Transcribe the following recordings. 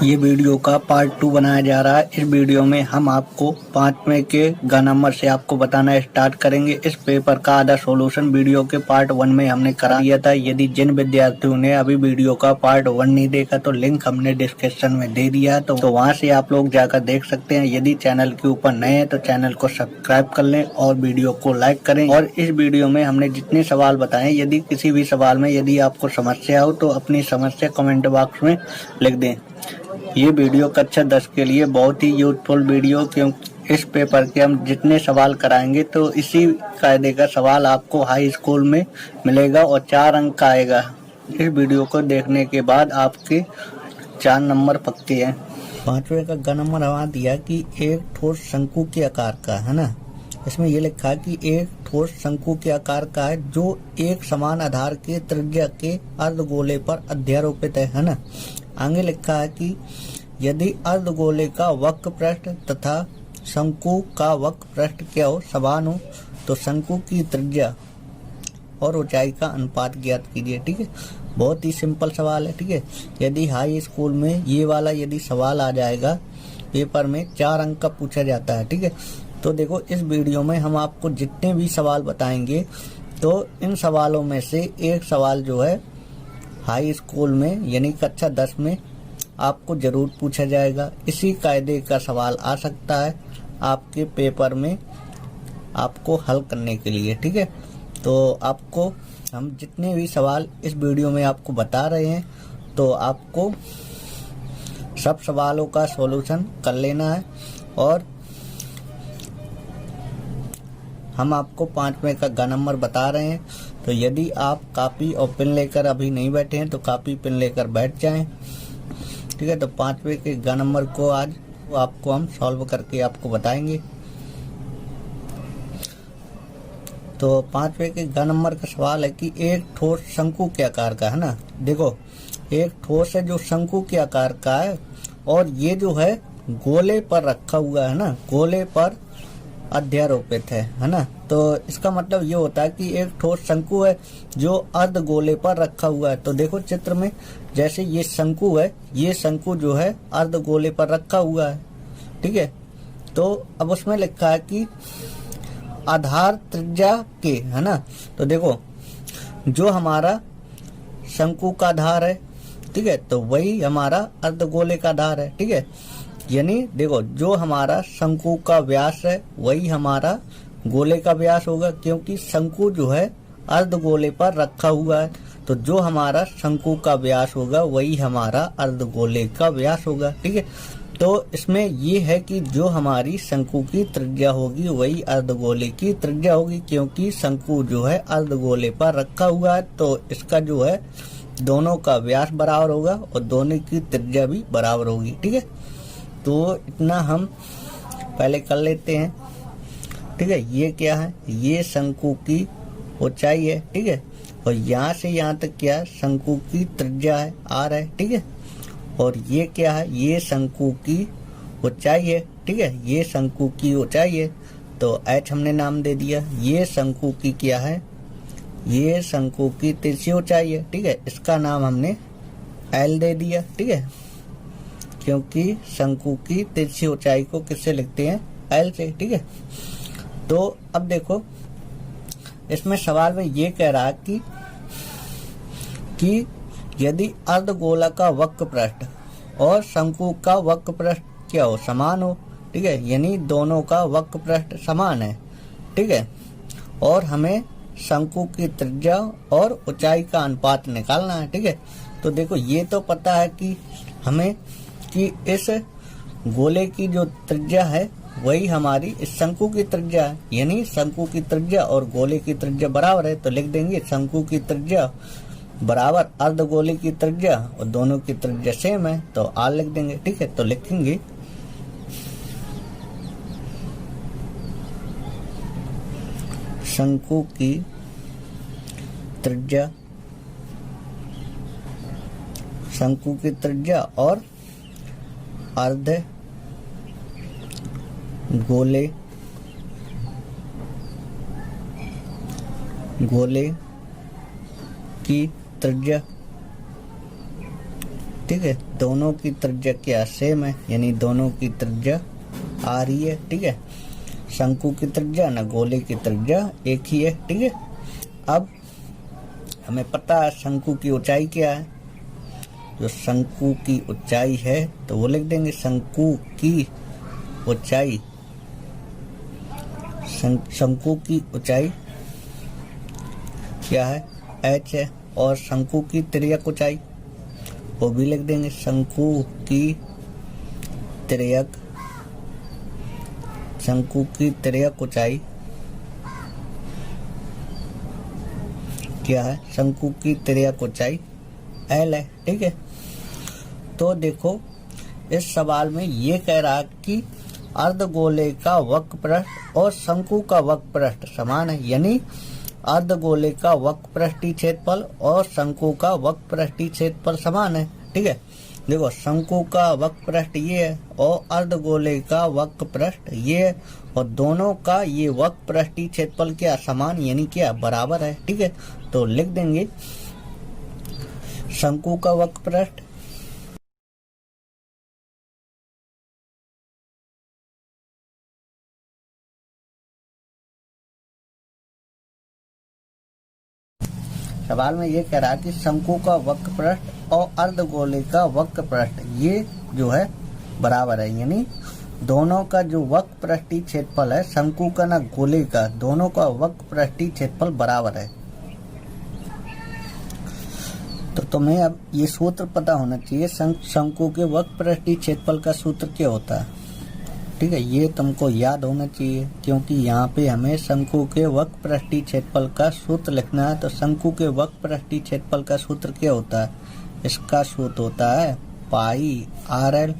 ये वीडियो का पार्ट 2 बनाया जा रहा है। इस वीडियो में हम आपको 5वें के ग नंबर से आपको बताना स्टार्ट करेंगे। इस पेपर का आधा सॉल्यूशन वीडियो के पार्ट 1 में हमने करा दिया था। यदि जिन विद्यार्थियों ने अभी वीडियो का पार्ट 1 नहीं देखा तो लिंक हमने डिस्क्रिप्शन में दे दिया है, तो वहां से आप लोग जाकर देख सकते हैं। यदि चैनल के ऊपर नए हैं तो चैनल को सब्सक्राइब कर लें और वीडियो को लाइक करें। और इस वीडियो में हमने जितने सवाल बताए, यदि किसी भी सवाल में यदि आपको समस्या हो तो अपनी समस्या कमेंट बॉक्स में लिख दें। ये वीडियो कक्षा 10 के लिए बहुत ही यूजफुल वीडियो, क्योंकि इस पेपर के हम जितने सवाल कराएंगे तो इसी कायदे का सवाल आपको हाई स्कूल में मिलेगा और 4 अंक का आएगा। इस वीडियो को देखने के बाद आपके 4 नंबर पक्के हैं। 5वें का ग नंबर हमारा दिया कि एक ठोस शंकु के आकार का है ना। इसमें ये लिखा है कि एक ठोस शंकु के आकार का है जो एक समान आधार के त्रिज्या के अर्धगोले पर अध्यारोपित है ना। आगे लिखा है कि यदि अर्धगोले का वक्र पृष्ठ तथा शंकु का वक्र पृष्ठ क्या हो समान हो तो शंकु की त्रिज्या और ऊंचाई का अनुपात ज्ञात कीजिए। ठीक है, बहुत ही सिंपल सवाल है। ठीक है, यदि हाई स्कूल में ये वाला यदि सवाल आ जाएगा पेपर में 4 अंक का पूछा जाता है। ठीक है, तो देखो इस वीडियो में हम आपको जितने भी सवाल बताएंगे तो इन सवालों में से एक सवाल जो है हाई स्कूल में यानी कक्षा 10 में आपको जरूर पूछा जाएगा। इसी कायदे का सवाल आ सकता है आपके पेपर में आपको हल करने के लिए। ठीक है, तो आपको हम जितने भी सवाल इस वीडियो में आपको बता रहे हैं तो आपको सब सवालों का सॉल्यूशन कर लेना है। और हम आपको 5वें का ग नंबर बता रहे हैं, तो यदि आप कॉपी और पेन लेकर अभी नहीं बैठे हैं तो कॉपी पेन लेकर बैठ जाएं। ठीक है, तो 5वें के ग नंबर को आज आपको हम सॉल्व करके आपको बताएंगे। तो 5वें के ग नंबर का सवाल है कि एक ठोस शंकु के आकार का है ना। देखो एक ठोस है जो शंकु के आकार का है और ये जो है गोले पर रखा हुआ है ना, गोले पर अध्यारोपित है ना। तो इसका मतलब ये होता है कि एक ठोस शंकु है जो अर्ध गोले पर रखा हुआ है। तो देखो चित्र में जैसे ये शंकु है, ये शंकु जो है अर्ध गोले पर रखा हुआ है। ठीक है, तो अब उसमें लिखा है कि आधार त्रिज्या के है ना। तो देखो जो हमारा शंकु का आधार है, ठीक है, तो वही हमारा अर्धगोले का आधार है। ठीक है, यानी देखो जो हमारा शंकु का व्यास है वही हमारा गोले का व्यास होगा, क्योंकि शंकु जो है अर्धगोले पर रखा हुआ है। तो जो हमारा शंकु का व्यास होगा वही हमारा अर्धगोले का व्यास होगा। ठीक है, तो इसमें ये है कि जो हमारी शंकु की त्रिज्या होगी वही अर्धगोले की त्रिज्या होगी, क्योंकि शंकु जो है अर्धगोले पर रखा हुआ है। तो इसका जो है दोनों का व्यास बराबर होगा और दोनों की त्रिज्या भी बराबर होगी। ठीक है, तो इतना हम पहले कर लेते हैं। ठीक है, ये क्या है, ये शंकु की ऊंचाई है। ठीक है, और यहाँ से यहाँ तक क्या है, शंकु की त्रिज्या है r है। ठीक है, और ये क्या है, ये शंकु की ऊंचाई है। ठीक है, ये शंकु की ऊंचाई है तो h हमने नाम दे दिया। ये शंकु की क्या है, ये शंकु की तिरछी ऊंचाई है। ठीक है, इसका नाम हमने l दे दिया। ठीक है, क्योंकि शंकु की तिरछी ऊंचाई को किससे लिखते हैं, l से। ठीक है, तो अब देखो इसमें सवाल में ये कह रहा है कि यदि अर्धगोला का वक्र पृष्ठ और शंकु का वक्र पृष्ठ क्या हो, समान हो। ठीक है, यानी दोनों का वक्र पृष्ठ समान है। ठीक है, और हमें शंकु की त्रिज्या और ऊंचाई का अनुपात निकालना है। ठीक है, तो देखो ये तो पता है कि हमें कि इस गोले की जो त्रिज्या है वही हमारी इस शंकु की त्रिज्या है, यानी शंकु की त्रिज्या और गोले की त्रिज्या बराबर है। तो लिख देंगे शंकु की त्रिज्या बराबर अर्धगोले की त्रिज्या और दोनों की त्रिज्या सेम है तो r लिख देंगे। ठीक है, तो लिखेंगे शंकु की त्रिज्या, शंकु की त्रिज्या और अर्ध गोले की त्रिज्या ठीक है, दोनों की त्रिज्या क्या सेम है, यानी दोनों की त्रिज्या आ रही है। ठीक है, शंकु की त्रिज्या ना गोले की त्रिज्या एक ही है। ठीक है, अब हमें पता है शंकु की ऊंचाई क्या है। जो शंकु की ऊंचाई है तो वो लिख देंगे शंकु की ऊंचाई, शंकु की ऊंचाई क्या है, h है। और शंकु की तिर्यक ऊंचाई वो भी लिख देंगे, शंकु की तिर्यक, शंकु की तिर्यक ऊंचाई क्या है, शंकु की तिर्यक ऊंचाई l है। ठीक है, तो देखो इस सवाल में ये कह रहा कि अर्धगोले का वक्र पृष्ठ और शंकु का वक्र पृष्ठ समान है, यानी अर्धगोले का वक्र पृष्ठीय क्षेत्रफल और शंकु का वक्र पृष्ठीय क्षेत्रफल समान है। ठीक है, देखो शंकु का वक्र पृष्ठ ये है और अर्धगोले का वक्र पृष्ठ ये है, और दोनों का ये वक्र पृष्ठीय क्षेत्रफल क्या समान, यानी क्या बराबर है। ठीक है, तो लिख देंगे शंकु का वक्र पृष्ठ सवाल में ये कह रहा है कि शंकु का वक्र पृष्ठ और अर्धगोले का वक्र पृष्ठ ये जो है बराबर है, यानी दोनों का जो वक्र पृष्ठीय क्षेत्रफल है शंकु का ना गोले का, दोनों का वक्र पृष्ठीय क्षेत्रफल बराबर है। तो तुम्हें अब ये सूत्र पता होना चाहिए, शंकु के वक्र पृष्ठीय क्षेत्रफल का सूत्र क्या होता है। ठीक है, ये तुमको याद होना चाहिए, क्योंकि यहाँ पे हमें शंकु के वक्र पृष्ठीय क्षेत्रफल का सूत्र लिखना है। तो शंकु के वक्र पृष्ठीय क्षेत्रफल का सूत्र क्या होता है, इसका सूत्र होता है पाई RL।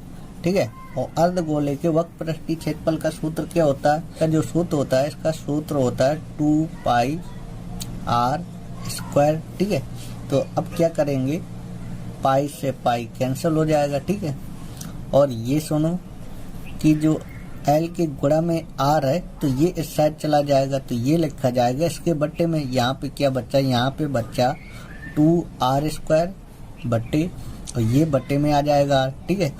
ठीक है, और अर्धगोले के वक्र पृष्ठीय क्षेत्रफल का सूत्र क्या होता है, का जो सूत्र होता है इसका सूत्र होता है 2 पाई r²। ठीक है, तो अब क्या करेंगे, पाई से पाई कैंसिल हो जाएगा। ठीक है, और ये सुनो कि जो L के गुणा में R है तो ये इस साइड चला जाएगा, तो ये लिखा जाएगा इसके बट्टे में। यहाँ पे क्या बच्चा, यहाँ पे बच्चा 2r² बट्टे, और ये बट्टे में आ जाएगा R। ठीक है,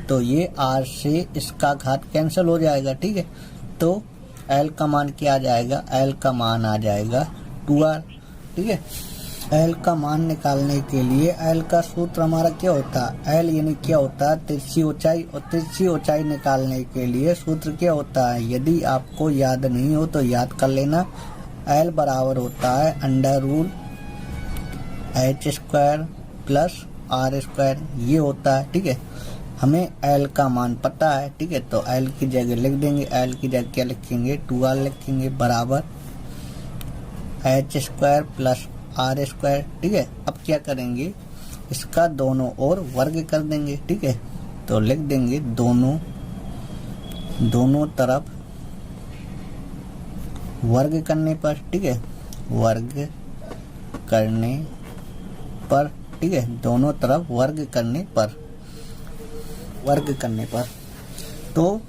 तो ये R से इसका घात कैंसिल हो जाएगा। ठीक है, तो L का मान क्या आ जाएगा, L का मान आ जाएगा 2r। ठीक है, L का मान निकालने के लिए L का सूत्र हमारा क्या होता है, L यानी क्या होता है तिरछी ऊंचाई, और तिरछी ऊंचाई निकालने के लिए सूत्र क्या होता है, यदि आपको याद नहीं हो तो याद कर लेना। L बराबर होता है √h² प्लस r², ये होता है। ठीक है, हमें L का मान पता है। ठीक है, तो L की जगह लिख देंगे, L की जगह क्या लिखेंगे 2r लिखेंगे, बराबर h² प्लस r²। ठीक है, अब क्या करेंगे, इसका दोनों ओर वर्ग कर देंगे। ठीक है, तो लिख देंगे दोनों तरफ वर्ग करने पर। ठीक है, वर्ग करने पर। ठीक है, दोनों तरफ वर्ग करने पर, तो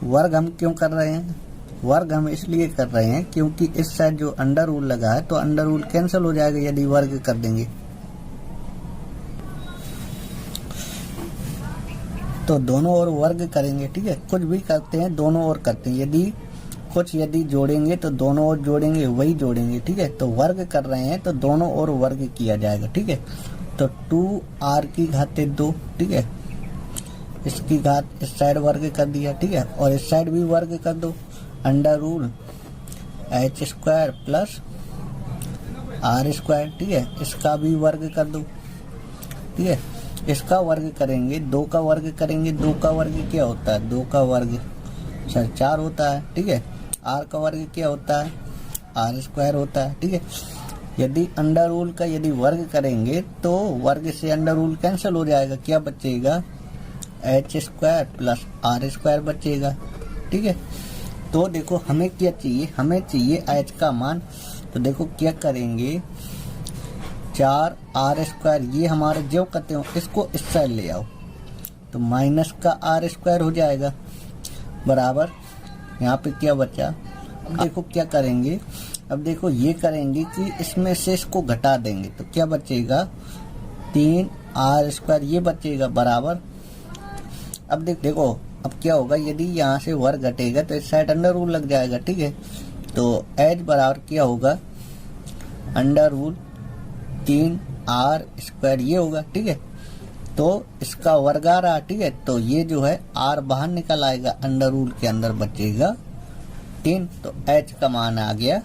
वर्ग हम क्यों कर रहे हैं, वर्ग हम इसलिए कर रहे हैं क्योंकि इस साइड जो अंडर रूल लगा है तो अंडर रूल कैंसिल हो जाएगा यदि वर्ग कर देंगे। तो दोनों ओर वर्ग करेंगे। ठीक है, कुछ भी करते हैं दोनों ओर करते हैं, यदि जोड़ेंगे तो दोनों ओर जोड़ेंगे, वही जोड़ेंगे। ठीक है, तो वर्ग कर रहे हैं तो दोनों ओर वर्ग किया जाएगा। ठीक है, तो 2r की घाते 2। ठीक है, इसकी घात इस साइड वर्ग कर दिया। ठीक है, और इस साइड भी वर्ग कर दो, under rule h² plus r²। ठीक है, इसका भी वर्ग कर दो। ठीक है, इसका वर्ग करेंगे, 2 का वर्ग करेंगे, 2 का वर्ग क्या होता है, 2 का वर्ग 4 होता है। ठीक है, r का वर्ग क्या होता है, r² होता है। ठीक है, यदि अंडर रूल का यदि वर्ग करेंगे तो वर्ग से अंडर रूल कैंसिल हो जाएगा, क्या बचेगा h² प्लस r² बचेगा। ठीक है, तो देखो हमें क्या चाहिए, हमें चाहिए h का मान। तो देखो क्या करेंगे, 4r², ये हमारे जो कहते हो इसको इस साइड ले आओ, तो माइनस का r² हो जाएगा, बराबर यहाँ पे क्या बचा। अब देखो क्या करेंगे, अब देखो ये करेंगे कि इसमें से इसको घटा देंगे, तो क्या बचेगा 3 आर स्क्वायर ये बचेगा बराबर। अब देखो अब क्या होगा, यदि यहाँ से वर्ग घटेगा तो इस साइड अंडर रूल लग जाएगा, ठीक है। तो एच बराबर क्या होगा, अंडर रूल 3r स्क्वायर ये होगा, ठीक है। तो इसका वर्ग आ रहा, ठीक है। तो ये जो है r बाहर निकल आएगा, अंडर रूल के अंदर बचेगा 3। तो h का मान आ गया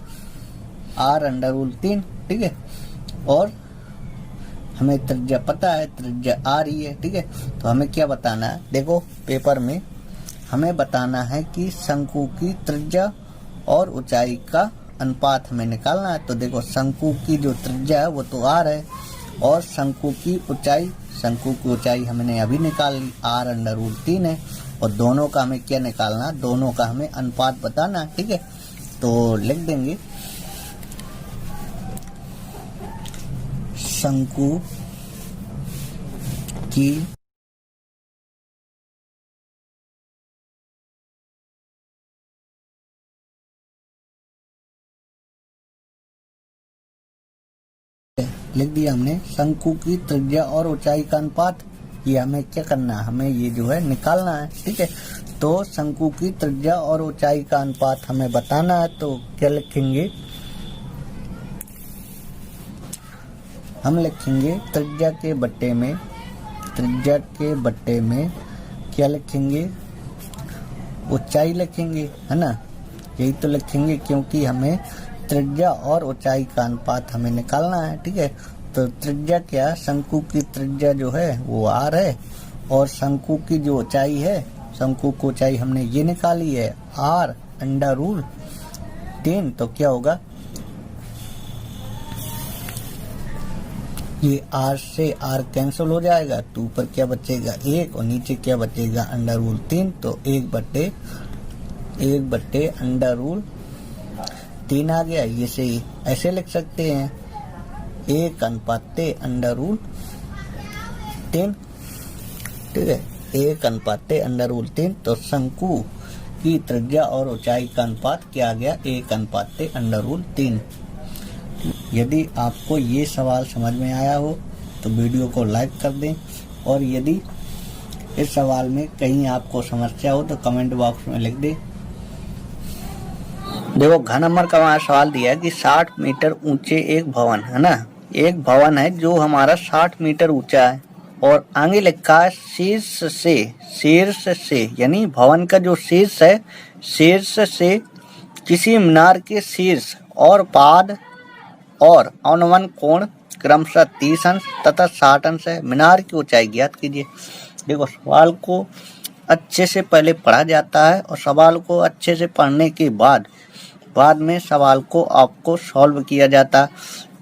r अंडर रूल 3, ठीक है। और हमें त्रिज्या पता है, त्रिज्या आ रही है, ठीक है। तो हमें क्या बताना है, देखो पेपर में हमें बताना है कि शंकु की त्रिज्या और ऊंचाई का अनुपात हमें निकालना है। तो देखो शंकु की जो त्रिज्या है वो तो r है, और शंकु की ऊंचाई हमने अभी निकाल ली, r अंडर रूल 3 है। और दोनों का हमें क्या निकालना, दोनों का हमें अनुपात बताना, ठीक है। तो लिख देंगे शंकु की लिख दिया हमने, शंकु की त्रिज्या और ऊंचाई का अनुपात। ये हमें क्या करना है, हमें ये जो है निकालना है, ठीक है। तो शंकु की त्रिज्या और ऊंचाई का अनुपात हमें बताना है। तो क्या लिखेंगे, हम लिखेंगे त्रिज्या के बट्टे में क्या लिखेंगे, ऊंचाई लिखेंगे, है ना। यही तो लिखेंगे क्योंकि हमें त्रिज्या और ऊंचाई का अनुपात हमें निकालना है, ठीक है। तो त्रिज्या क्या, शंकु की त्रिज्या जो है वो r है, और शंकु की जो ऊंचाई है, शंकु की ऊंचाई हमने ये निकाली है r अंडर रूल 3। तो क्या होगा, ये r से r कैंसिल हो जाएगा, तो ऊपर क्या बचेगा 1 और नीचे क्या बचेगा अंडर रूल 3। तो 1 बट्टे अंडर रूल 3 आ गया। ये से ऐसे लिख सकते हैं 1 अंडर रूल 3, ठीक है। 1 अंडर रूल 3। तो शंकु की त्रिज्या और ऊंचाई का अनुपात क्या आ गया, 1 अंडर रूल 3। यदि आपको ये सवाल समझ में आया हो तो वीडियो को लाइक कर दें, और यदि इस सवाल में कहीं आपको समस्या हो तो कमेंट बॉक्स में लिख दें। देखो घ नंबर का वहाँ सवाल दिया है कि 60 मीटर ऊंचे एक भवन है ना, एक भवन है जो हमारा 60 मीटर ऊंचा है, और आगे लिखा है शीर्ष से यानी भवन का जो शीर्ष है, शीर्ष से किसी मीनार के शीर्ष और पाद और अनुमान कोण क्रमशः 30 अंश तथा 60 अंश है। मीनार की ऊंचाई ज्ञात कीजिए। देखो सवाल को अच्छे से पहले पढ़ा जाता है, और सवाल को अच्छे से पढ़ने के बाद में सवाल को आपको सॉल्व किया जाता है।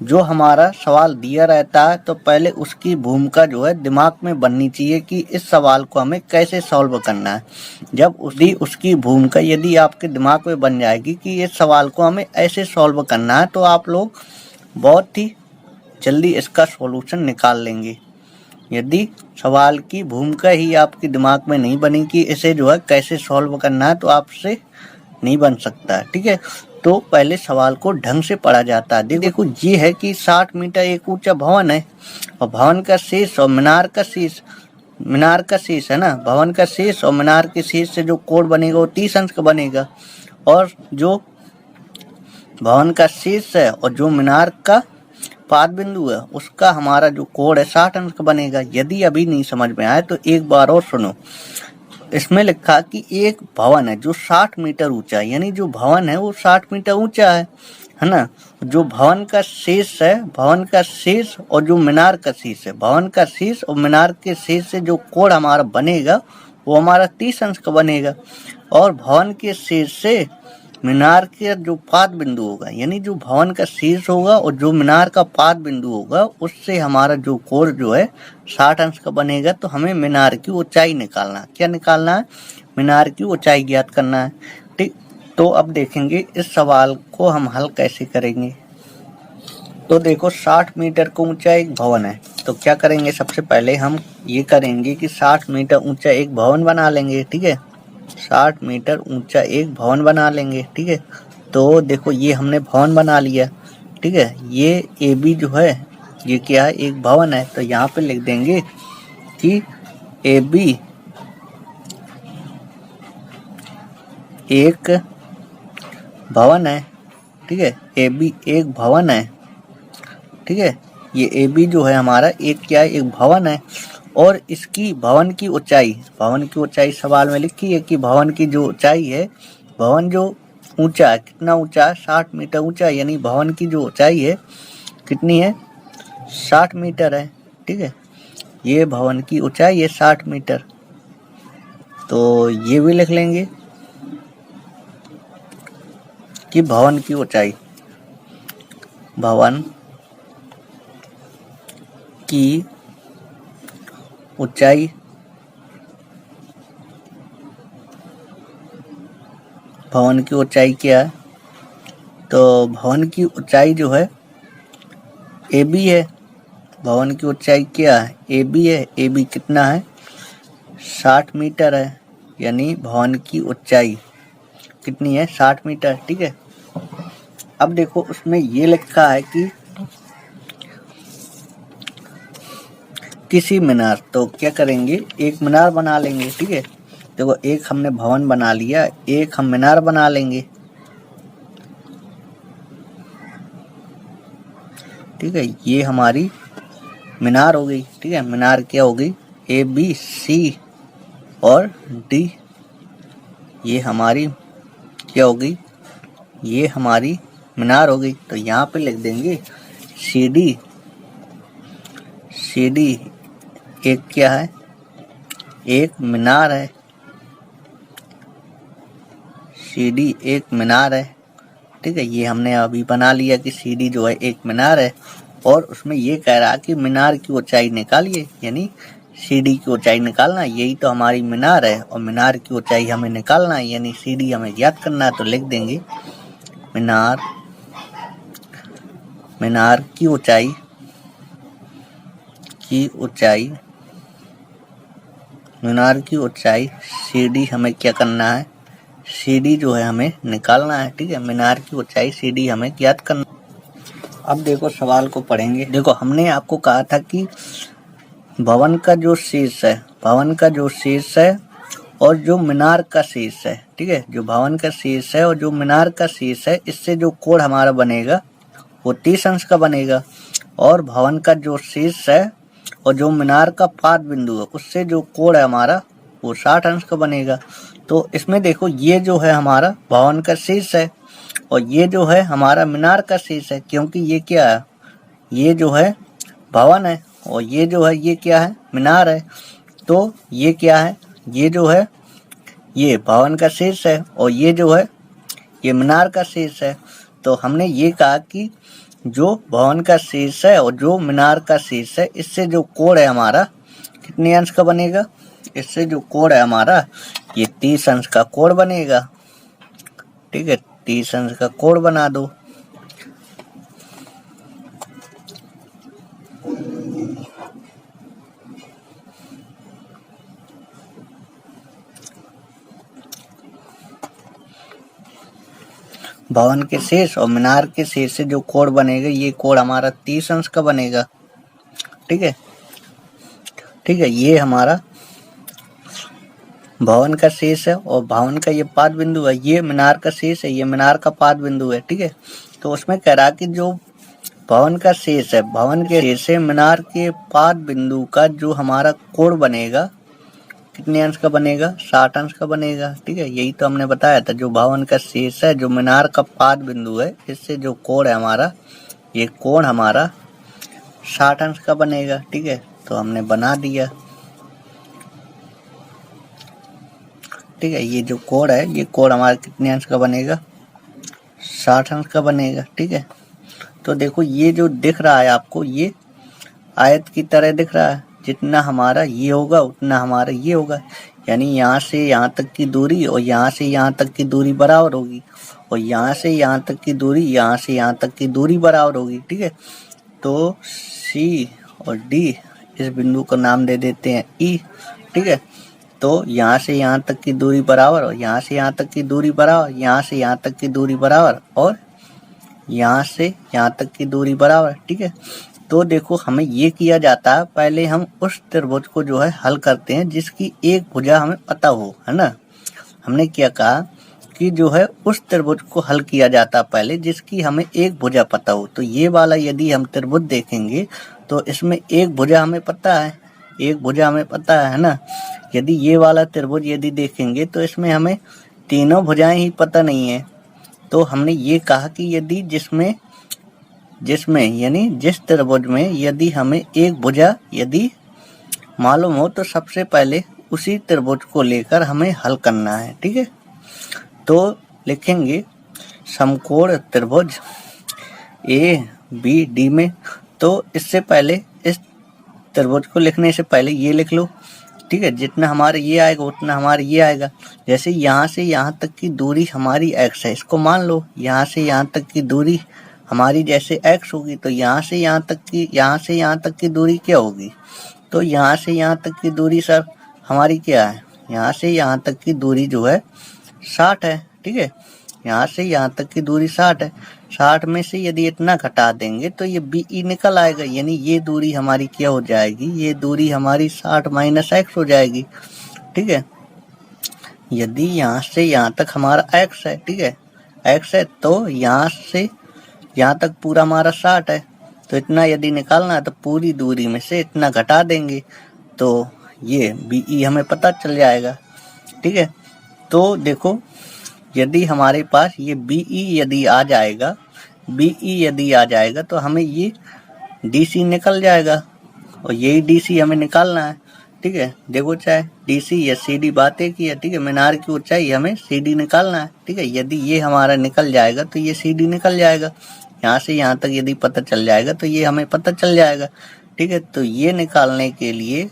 जो हमारा सवाल दिया रहता है तो पहले उसकी भूमिका जो है दिमाग में बननी चाहिए कि इस सवाल को हमें कैसे सॉल्व करना है। जब उसकी भूमिका यदि आपके दिमाग में बन जाएगी कि इस सवाल को हमें ऐसे सॉल्व करना है, तो आप लोग बहुत ही जल्दी इसका सॉल्यूशन निकाल लेंगे। यदि सवाल की भूमिका ही आपके दिमाग में नहीं बनी कि इसे जो है कैसे सॉल्व करना है, तो आपसे नहीं बन सकता है, ठीक है। तो पहले सवाल को ढंग से पढ़ा जाता है। देखो ये है कि 60 मीटर एक ऊंचा भवन है, और भवन का शीर्ष और मीनार का शीर्ष है ना, भवन का शीर्ष और मीनार के शीर्ष से जो कोण बनेगा वो 30 अंश का बनेगा, और जो भवन का शीर्ष है और जो मीनार का पाद बिंदु है उसका हमारा जो कोण है 60 अंश का बनेगा। यदि अभी नहीं समझ में आए तो एक बार और सुनो। इसमें लिखा कि एक भवन है जो 60 मीटर ऊंचा है, यानी जो भवन है वो 60 मीटर ऊंचा है ना। जो भवन का शीर्ष है, भवन का शीर्ष और जो मीनार का शीर्ष है, भवन का शीर्ष और मीनार के शीर्ष से जो कोण हमारा बनेगा वो हमारा 30 अंश का बनेगा, और भवन के शीर्ष से मीनार के जो पाद बिंदु होगा, यानी जो भवन का शीर्ष होगा और जो मीनार का पाद बिंदु होगा, उससे हमारा जो कोण जो है 60 अंश का बनेगा। तो हमें मीनार की ऊंचाई निकालना, क्या निकालना है, मीनार की ऊंचाई ज्ञात करना है, ठीक। तो अब देखेंगे इस सवाल को हम हल कैसे करेंगे। तो देखो 60 मीटर को ऊंचा एक भवन है, तो क्या करेंगे, सबसे पहले हम ये करेंगे कि 60 मीटर ऊंचा एक भवन बना लेंगे, ठीक है। 60 मीटर ऊंचा एक भवन बना लेंगे, ठीक है। तो देखो ये हमने भवन बना लिया, ठीक है। ये AB जो है ये क्या है, एक भवन है। तो यहाँ पे लिख देंगे कि AB एक भवन है, ठीक है। AB एक भवन है, ठीक है। ये AB जो है हमारा एक क्या है, एक भवन है। और इसकी भवन की ऊंचाई सवाल में लिखी है कि भवन की जो ऊंचाई है, भवन जो ऊंचा है, कितना ऊंचा है, 60 मीटर ऊंचा है। यानी भवन की जो ऊंचाई है कितनी है, 60 मीटर है, ठीक है। ये भवन की ऊंचाई है 60 मीटर। तो ये भी लिख लेंगे कि भवन की ऊंचाई, भवन की ऊंचाई भवन की ऊंचाई क्या है, तो भवन की ऊंचाई जो है AB है। भवन की ऊंचाई क्या है, AB है। AB कितना है, 60 मीटर है। यानी भवन की ऊंचाई कितनी है, 60 मीटर, ठीक है। अब देखो उसमें ये लिखा है कि किसी मीनार, तो क्या करेंगे, एक मीनार बना लेंगे, ठीक है। देखो एक हमने भवन बना लिया, एक हम मीनार बना लेंगे, ठीक है। ये हमारी मीनार हो गई, ठीक है। मीनार क्या हो गई, ABC और D, ये हमारी क्या हो गई, ये हमारी मीनार हो गई। तो यहाँ पे लिख देंगे CD एक क्या है, एक मीनार है। CD एक मीनार है, ठीक है। ये हमने अभी बना लिया कि CD जो है एक मीनार है। और उसमें ये कह रहा कि मीनार की ऊंचाई निकालिए, यानी CD की ऊंचाई निकालना। यही तो हमारी मीनार है और मीनार की ऊंचाई हमें निकालना है, यानी CD हमें याद करना है। तो लिख देंगे मीनार की ऊंचाई मीनार की ऊंचाई CD हमें क्या करना है, CD जो है हमें निकालना है, ठीक है। मीनार की ऊंचाई CD हमें याद करना। अब देखो सवाल को पढ़ेंगे। देखो हमने आपको कहा था कि भवन का जो शीर्ष है और जो मीनार का शीर्ष है, ठीक है। जो भवन का शीर्ष है और जो मीनार का शीर्ष है, इससे जो कोण हमारा बनेगा वो 30 अंश का बनेगा। और भवन का जो शीर्ष है और जो मीनार का पाद बिंदु है, उससे जो कोण है हमारा वो 60 अंश का बनेगा। तो इसमें देखो ये जो है हमारा भवन का शीर्ष है और ये जो है हमारा मीनार का शीर्ष है, क्योंकि ये क्या है, ये जो है भवन है और ये जो है ये क्या है, मीनार है। तो ये क्या है, ये जो है ये भवन का शीर्ष है और ये जो है ये मीनार का शीर्ष है। तो हमने ये कहा कि जो भवन का शीर्ष है और जो मीनार का शीर्ष है, इससे जो कोण है हमारा कितने अंश का बनेगा, इससे जो कोण है हमारा ये 30 अंश का कोण बनेगा, ठीक है। 30 अंश का कोण बना दो। भवन के शीर्ष और मीनार के शीर्ष से जो कोण बनेगा, ये कोण हमारा 30 अंश का बनेगा, ठीक है, ठीक है। ये हमारा भवन का शीर्ष है और भवन का ये पाद बिंदु है, ये मीनार का शीर्ष है, ये मीनार का पाद बिंदु है, ठीक है। तो उसमें कह रहा कि जो भवन का शीर्ष है, भवन के शीर्ष से मीनार के पाद बिंदु का जो हमारा कोण बनेगा कितने अंश का बनेगा, 60 अंश का बनेगा, ठीक है। यही तो हमने बताया था, जो भवन का शीर्ष है, जो मीनार का पाद बिंदु है, इससे जो कोण है हमारा, ये कोण हमारा 60 अंश का बनेगा, ठीक है। तो हमने बना दिया, ठीक है। ये जो कोण है, ये कोण हमारा कितने अंश का बनेगा, 60 अंश का बनेगा, ठीक है। तो देखो ये जो दिख रहा है आपको, ये आयत की तरह दिख रहा है। जितना हमारा ये होगा उतना हमारा ये होगा, यानी यहाँ से यहाँ तक की दूरी और यहाँ से यहाँ तक की दूरी बराबर होगी और यहाँ से यहाँ तक की दूरी, यहाँ से यहाँ तक की दूरी बराबर होगी, ठीक है। तो C और D, इस बिंदु का नाम दे देते हैं E, ठीक है। तो यहाँ से यहाँ तक की दूरी बराबर और यहाँ से यहाँ तक की दूरी बराबर, यहाँ से यहाँ तक की दूरी बराबर और यहाँ से यहाँ तक की दूरी बराबर, ठीक है। तो देखो हमें ये किया जाता है, पहले हम उस त्रिभुज को जो है हल करते हैं जिसकी एक भुजा हमें पता हो, है ना। हमने क्या कहा कि जो है उस त्रिभुज को हल किया जाता पहले जिसकी हमें एक भुजा पता हो। तो ये वाला यदि हम त्रिभुज देखेंगे तो इसमें एक भुजा हमें पता है, एक भुजा हमें पता है ना। यदि ये वाला त्रिभुज यदि देखेंगे तो इसमें हमें तीनों भुजाएं ही पता नहीं है। तो हमने ये कहा कि यदि जिसमें यानी जिस त्रिभुज में यदि हमें एक भुजा यदि मालूम हो तो सबसे पहले उसी त्रिभुज को लेकर हमें हल करना है, ठीक है। तो लिखेंगे समकोण त्रिभुज ABD में। तो इससे पहले इस त्रिभुज को लिखने से पहले ये लिख लो, ठीक है। जितना हमारा ये आएगा उतना हमारा ये आएगा। जैसे यहाँ से यहाँ तक की दूरी हमारी x है, इसको मान लो। यहाँ से यहाँ तक की दूरी हमारी जैसे x होगी तो यहाँ से यहाँ तक की दूरी क्या होगी? तो यहाँ से यहाँ तक की दूरी सर हमारी क्या है? यहाँ से यहाँ तक की दूरी जो है 60 है, ठीक है। यहाँ से यहाँ तक की दूरी 60 है। 60 में से यदि इतना घटा देंगे तो ये BE निकल आएगा, यानी ये दूरी हमारी क्या हो जाएगी? ये दूरी हमारी 60 माइनस x हो जाएगी, ठीक है। यदि यहाँ से यहाँ तक हमारा x है, ठीक है, x है, तो यहाँ से यहाँ तक पूरा हमारा 60 है। तो इतना यदि निकालना है तो पूरी दूरी में से इतना घटा देंगे तो ये BE हमें पता चल जाएगा, ठीक है। तो देखो यदि हमारे पास ये BE यदि आ जाएगा तो हमें ये DC निकल जाएगा और यही DC हमें निकालना है, ठीक है। देखो चाहे DC या CD बात एक ही है, ठीक है। मीनार की ऊंचाई हमें CD निकालना है, ठीक है। यदि ये हमारा निकल जाएगा तो ये CD निकल जाएगा। यहाँ से यहाँ तक यदि पता चल जाएगा तो ये हमें पता चल जाएगा, ठीक है। तो ये निकालने के लिए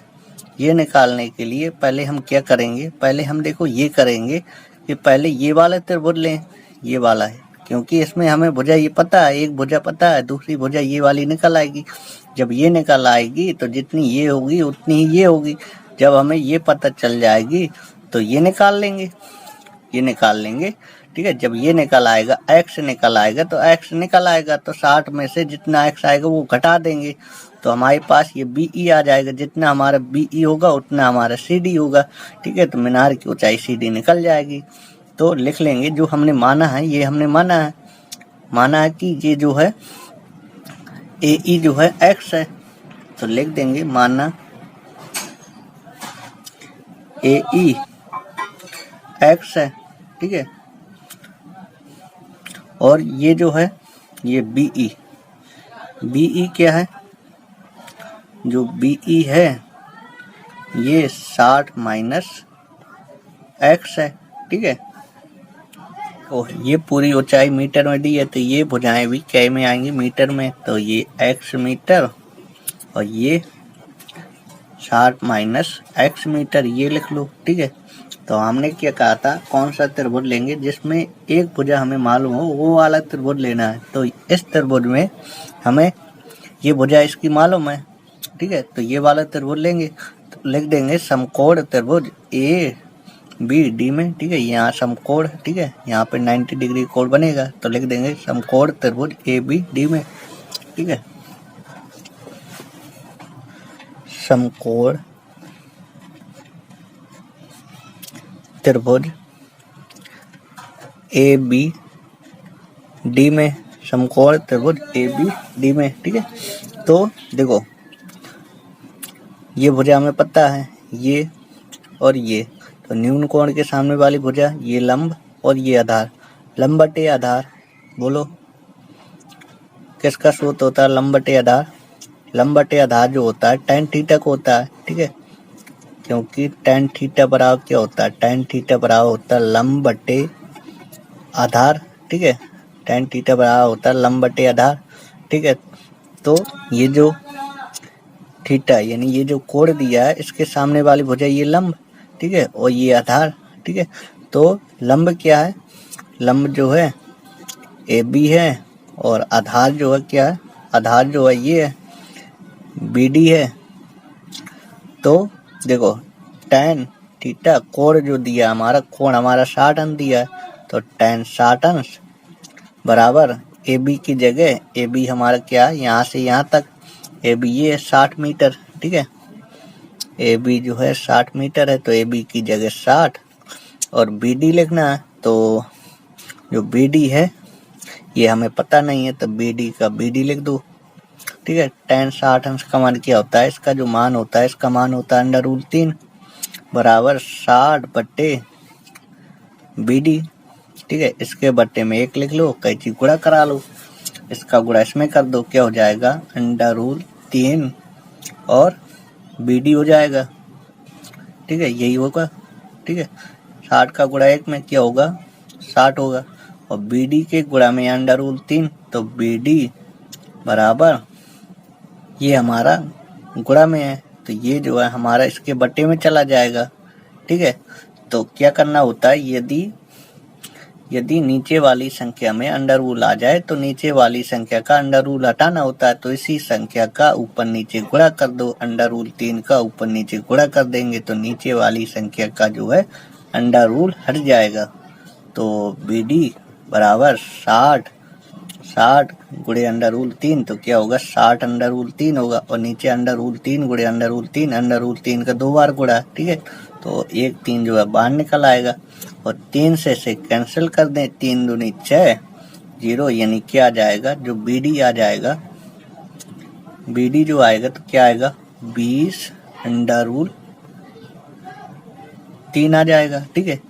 पहले हम क्या करेंगे? पहले हम देखो ये करेंगे कि पहले ये वाला त्रिभुज लें, ये वाला है, क्योंकि इसमें हमें भुजा ये पता है, एक भुजा पता है, दूसरी भुजा ये वाली निकल आएगी। जब ये निकल आएगी तो जितनी ये होगी उतनी ही ये होगी। जब हमें ये पता चल जाएगी तो ये निकाल लेंगे, ठीक है। जब ये निकल आएगा, x निकल आएगा तो 60 में से जितना x आएगा वो घटा देंगे तो हमारे पास ये BE आ जाएगा। जितना हमारा BE होगा उतना हमारा CD होगा, ठीक है। तो मीनार की ऊंचाई CD निकल जाएगी। तो लिख लेंगे जो हमने माना है, ये हमने माना है कि ये जो है AE जो है x है। तो लिख देंगे माना AE x है, ठीक है। और ये जो है ये BE क्या है? जो BE है ये 60 माइनस x है, ठीक है। और ये पूरी ऊंचाई मीटर में दी है तो ये भुजाएं भी क्या में आएंगी? मीटर में। तो ये x मीटर और ये 60 माइनस x मीटर, ये लिख लो, ठीक है। तो हमने क्या कहा था, कौन सा त्रिभुज लेंगे जिसमें एक भुजा हमें मालूम हो, वो वाला त्रिभुज लेना है। तो इस त्रिभुज में हमें ये भुजा इसकी मालूम है, ठीक है। तो ये वाला त्रिभुज लेंगे, तो लिख देंगे समकोण त्रिभुज ABD में, ठीक है। यहाँ समकोण, ठीक है, यहाँ पे 90 डिग्री कोण बनेगा तो लिख देंगे समकोण त्रिभुज ABD में, ठीक है। समकोण त्रिभुज ABD में, समकोण त्रिभुज ABD में, ठीक है। तो देखो ये भुजा हमें पता है, ये और ये। तो न्यून कोण के सामने वाली भुजा ये लंब और ये आधार, लंब बटे आधार। बोलो किसका सूत्र होता है? लंब बटे आधार। लंब बटे आधार जो होता है tan थीटा को होता है, ठीक है। क्योंकि tan थीटा बराबर क्या होता है? tan थीटा बराबर होता है लंब बटे आधार, ठीक है। tan थीटा बराबर होता है लंब बटे आधार, ठीक है। तो ये जो थीटा यानी ये जो कोण दिया है इसके सामने वाली भुजा ये लंब, ठीक है, और ये आधार, ठीक है। तो लंब क्या है? लंब जो है AB है और आधार जो है क्या है? आधार जो है ये है BD है। तो देखो tan थीटा कोण जो दिया हमारा, कोण हमारा 60 अंश दिया है, तो tan 60 अंश बराबर AB की जगह AB हमारा क्या है? यहाँ से यहाँ तक ए बी ये है 60 मीटर, ठीक है। ए बी जो है 60 मीटर है, तो ए बी की जगह 60 और बी डी लिखना है। तो जो बी डी है ये हमें पता नहीं है, तो बी डी का बी डी लिख दो, ठीक है। tan 60 अंश का मान क्या होता है, इसका जो मान होता है, इसका मान होता है √3 बराबर 60 बट्टे बी डी, ठीक है। इसके बट्टे में 1 लिख लो, कैंची गुणा करा लो, इसका गुणा इसमें कर दो, क्या हो जाएगा √3 और बी डी हो जाएगा, ठीक है। यही होगा, ठीक है। 60 का गुणा 1 में क्या होगा 60 होगा, और बी डी के गुणा में √3, तो बी डी बराबर ये हमारा गुणा में है, तो ये जो है हमारा इसके बट्टे में चला जाएगा, ठीक है। तो क्या करना होता है, यदि नीचे वाली संख्या में अंडर रूल आ जाए तो नीचे वाली संख्या का अंडर रूल हटाना होता है। तो इसी संख्या का ऊपर नीचे गुणा कर दो, √3 का ऊपर नीचे गुणा कर देंगे तो नीचे वाली संख्या का जो है अंडर रूल हट जाएगा। तो बी डी बराबर 60 गुणे √3, तो क्या होगा 60 √3 होगा, और नीचे √3 गुणे √3 का 2 बार गुणा, ठीक है। तो 1 3 जो है बाहर निकल आएगा, और 3 से कैंसिल कर दें, 3 दूनी 6 0, यानी क्या आ जाएगा, जो बी डी आ जाएगा, बी डी जो आएगा तो क्या आएगा 20 √3 आ जाएगा, ठीक है।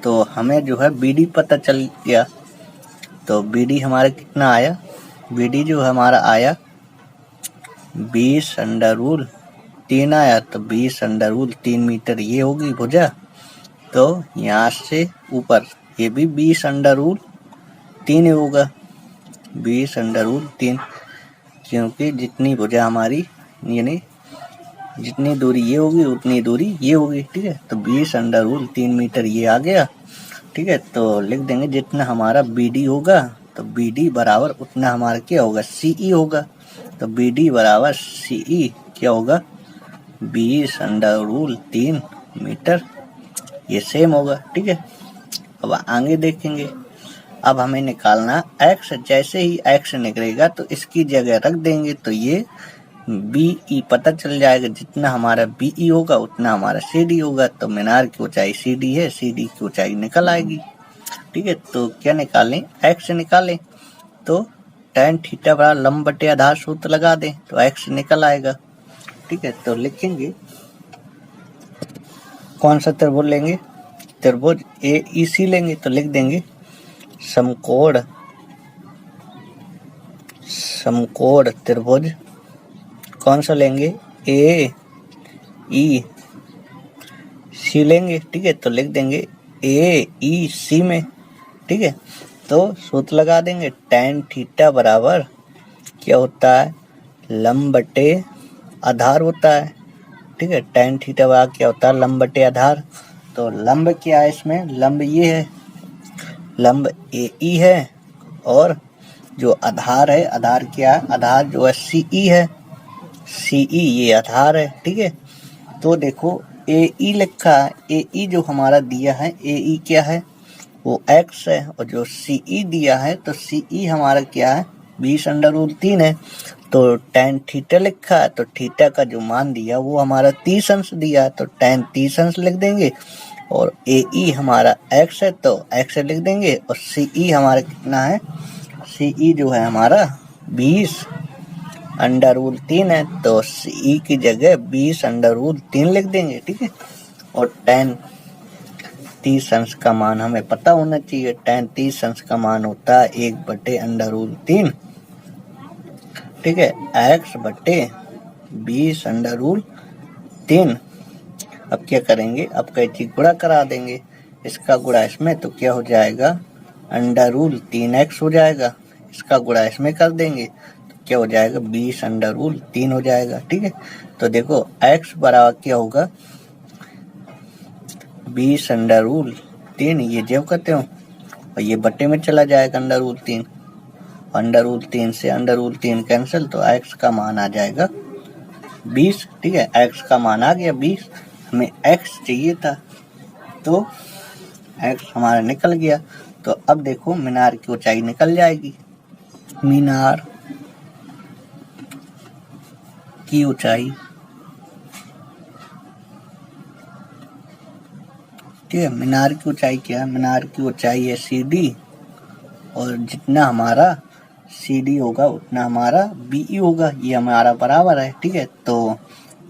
तो हमें जो है बी डी पता चल गया, तो बी डी हमारा कितना आया, बी डी जो हमारा आया 20 √3 आया, तो 20 √3 मीटर ये होगी भुजा। तो यहाँ से ऊपर ये भी 20 √3 होगा, 20 √3, क्योंकि जितनी भुजा हमारी यानी जितनी दूरी ये होगी उतनी दूरी ये होगी, ठीक है। तो 20 √3 मीटर ये आ गया, ठीक है। तो लिख देंगे जितना हमारा बी डी होगा, तो बी डी बराबर उतना हमारा क्या होगा सी ई होगा, तो बी डी बराबर सी ई क्या होगा 20 √3 मीटर, ये सेम होगा, ठीक है। अब आगे देखेंगे, अब हमें निकालना x, जैसे ही x निकलेगा तो इसकी जगह रख देंगे, तो ये बी ई पता चल जाएगा, जितना हमारा बी ई होगा उतना हमारा सी डी होगा। तो मीनार की ऊंचाई सी डी है, सी डी की ऊंचाई निकल आएगी, ठीक है। तो क्या निकालें, x निकालें, तो tan थीटा बराबर लंब बटे आधार सूत्र लगा दें, तो x निकल आएगा, ठीक है। तो लिखेंगे कौन सा त्रिभुज लेंगे, त्रिभुज ए ई सी लेंगे, तो लिख देंगे समकोण त्रिभुज कौन सा लेंगे, ए ई सी लेंगे, ठीक है। तो लिख देंगे ए ई सी में, ठीक है। तो सूत्र लगा देंगे, tan थीटा बराबर क्या होता है लंब बटे आधार होता है, ठीक है। tan थीटा बराबर क्या होता है लंब बटे आधार। तो लंब क्या है इसमें, लंब ये है, लंब ए ई है, और जो आधार है, आधार क्या है, आधार जो है सी ई है, सी ई ये आधार है, ठीक है। तो देखो ए ई लिखा है, ए ई जो हमारा दिया है, ए ई क्या है वो x है, और जो सी ई दिया है तो सी ई हमारा क्या है 20 √3 है। तो tan थीटा लिखा है, तो थीटा का जो मान दिया वो हमारा 30 अंश दिया है, तो tan 30 अंश लिख देंगे, और ए ई हमारा x है तो x लिख देंगे, और सी ई हमारा कितना है, सी ई जो है हमारा 20 √3 है, तो सी ई की जगह 20 √3 लिख देंगे, ठीक है। और tan 30 अंश का मान हमें पता होना चाहिए, tan 30 अंश का मान होता है 1 बटे √3, ठीक है, x बटे 20 √3। अब क्या करेंगे, अब कैंची गुणा करा देंगे, इसका गुणा इसमें, तो क्या हो जाएगा √3x हो जाएगा, इसका गुणा इसमें कर देंगे तो क्या हो जाएगा 20 √3 हो जाएगा, ठीक है। तो देखो x बराबर क्या होगा 20 √3, ये जब करते हो और ये बट्टे में चला जाएगा √3, √3 से √3 कैंसिल, तो x का मान आ जाएगा 20, ठीक है। x का मान आ गया 20, हमें x चाहिए था, तो x हमारा निकल गया। तो अब देखो मीनार की ऊंचाई निकल जाएगी, मीनार की ऊंचाई, ठीक है। मीनार की ऊंचाई क्या है, मीनार की ऊंचाई है CD, और जितना हमारा CD होगा उतना हमारा BE होगा, ये हमारा बराबर है, ठीक है। तो